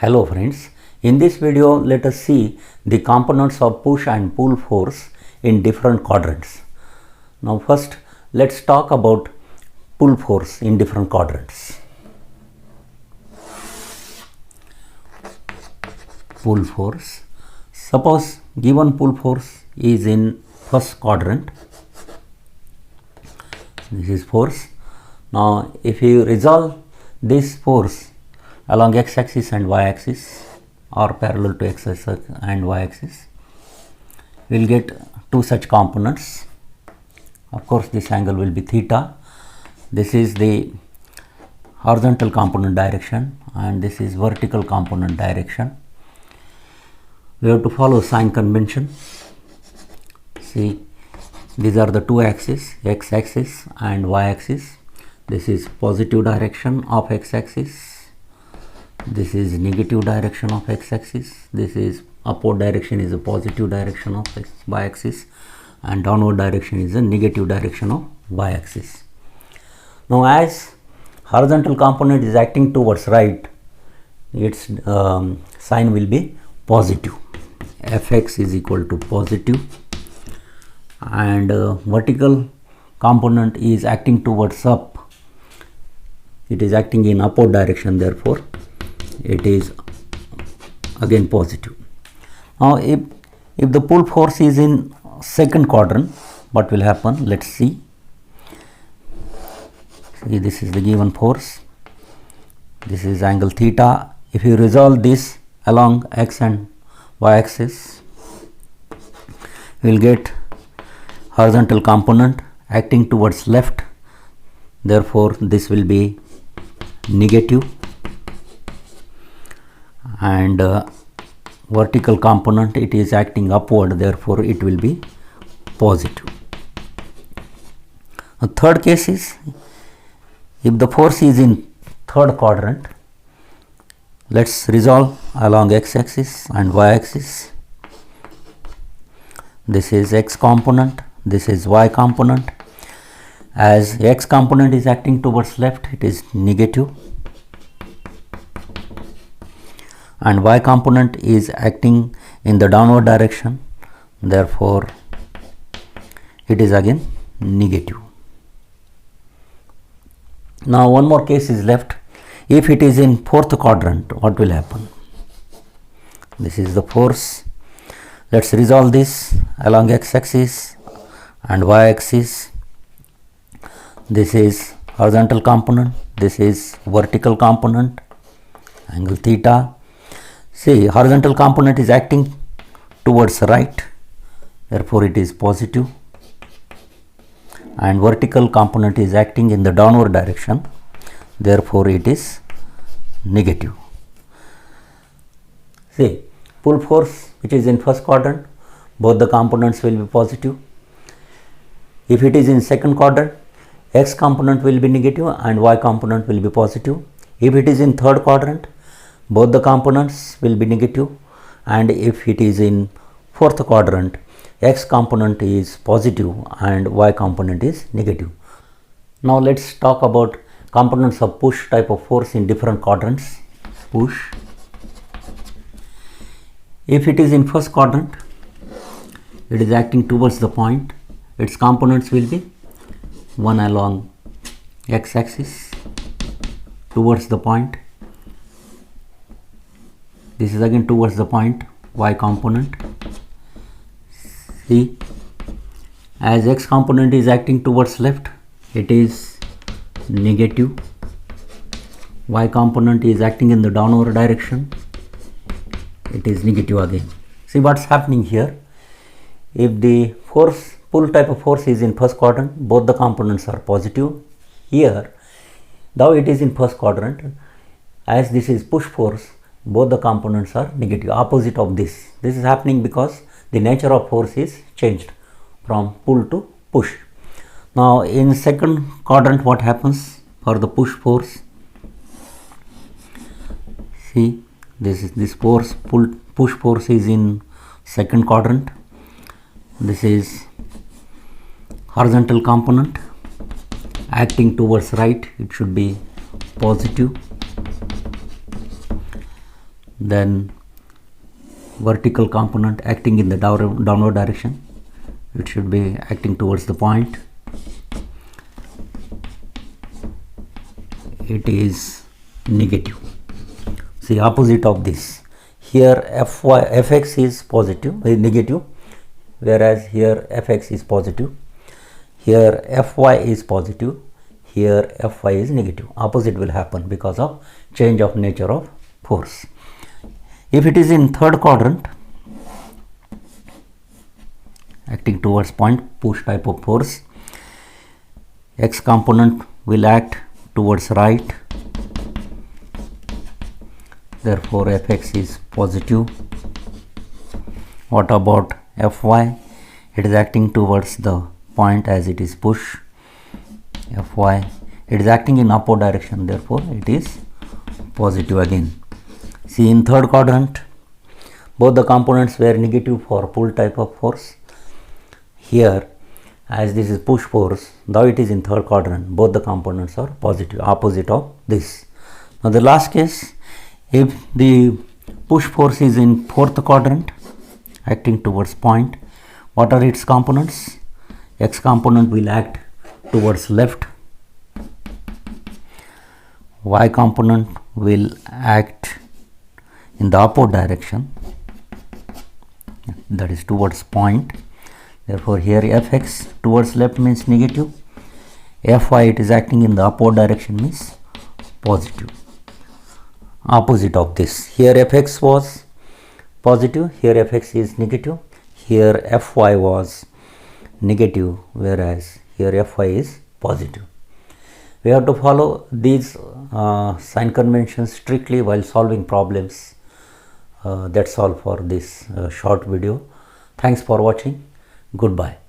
Hello friends, in this video let us see the components of push and pull force in different quadrants. Now first let's talk about pull force in different quadrants. Pull force. Suppose given pull force is in first quadrant. This is force. Now if you resolve this force along x-axis and y-axis or parallel to x-axis and y-axis, we will get two such components. Of course, this angle will be theta. This is the horizontal component direction and this is vertical component direction. We have to follow sign convention. See, these are the two axes, x-axis and y-axis. This is positive direction of x-axis. This is negative direction of x-axis. This is upward direction is a positive direction of y-axis and downward direction is a negative direction of y-axis. Now as horizontal component is acting towards right, its sign will be positive. Fx is equal to positive, and vertical component is acting towards up. It is acting in upward direction, therefore it is again positive. Now if the pull force is in second quadrant, what will happen? Let's see. See, this is the given force. This is angle theta. If you resolve this along x and y axis, we will get horizontal component acting towards left, therefore this will be negative, and vertical component it is acting upward, therefore it will be positive. The third case is if the force is in third quadrant. Let's resolve along x-axis and y-axis. This is x component, this is y component. As x component is acting towards left, it is negative, and y component is acting in the downward direction, therefore it is again negative. Now one more case is left. If it is in fourth quadrant, what will happen? This is the force. Let's resolve this along x-axis and y-axis. This is horizontal component, this is vertical component, angle theta. See, horizontal component is acting towards right, therefore it is positive, and vertical component is acting in the downward direction, therefore it is negative. See, pull force which is in first quadrant, both the components will be positive. If it is in second quadrant, x component will be negative and y component will be positive. If it is in third quadrant, both the components will be negative, and if it is in fourth quadrant, x component is positive and y component is negative. Now let's talk about components of push type of force in different quadrants. Push. If it is in first quadrant, it is acting towards the point. Its components will be one along x-axis towards the point. This is again towards the point, y component. See, as x component is acting towards left, it is negative. Y component is acting in the downward direction, it is negative again. See what's happening here. If the force, pull type of force is in first quadrant, both the components are positive. Here, though it is in first quadrant, as this is push force, both the components are negative, opposite of this. This is happening because the nature of force is changed from pull to push. Now in second quadrant, what happens for the push force? See, this force, push force is in second quadrant. This is horizontal component acting towards right, it should be positive. then vertical component acting in the downward direction, it should be acting towards the point. It is negative. See, opposite of this, here fx is positive, negative, whereas here fx is positive. Here fy is positive, here fy is negative. Opposite will happen because of change of nature of force. If it is in third quadrant, acting towards point, push type of force, x component will act towards right, therefore fx is positive. What about fy? It is acting towards the point as it is push. Fy, it is acting in upward direction, therefore it is positive again. See, in third quadrant, both the components were negative for pull type of force. Here, as this is push force, though it is in third quadrant, both the components are positive, opposite of this. Now the last case, if the push force is in fourth quadrant, acting towards point, what are its components? X component will act towards left, y component will act in the upward direction, that is towards point. Therefore here fx towards left means negative, fy it is acting in the upward direction means positive. Opposite of this, here fx was positive, here fx is negative, here fy was negative, whereas here fy is positive. We have to follow these sign conventions strictly while solving problems. That's all for this short video. Thanks for watching. Goodbye.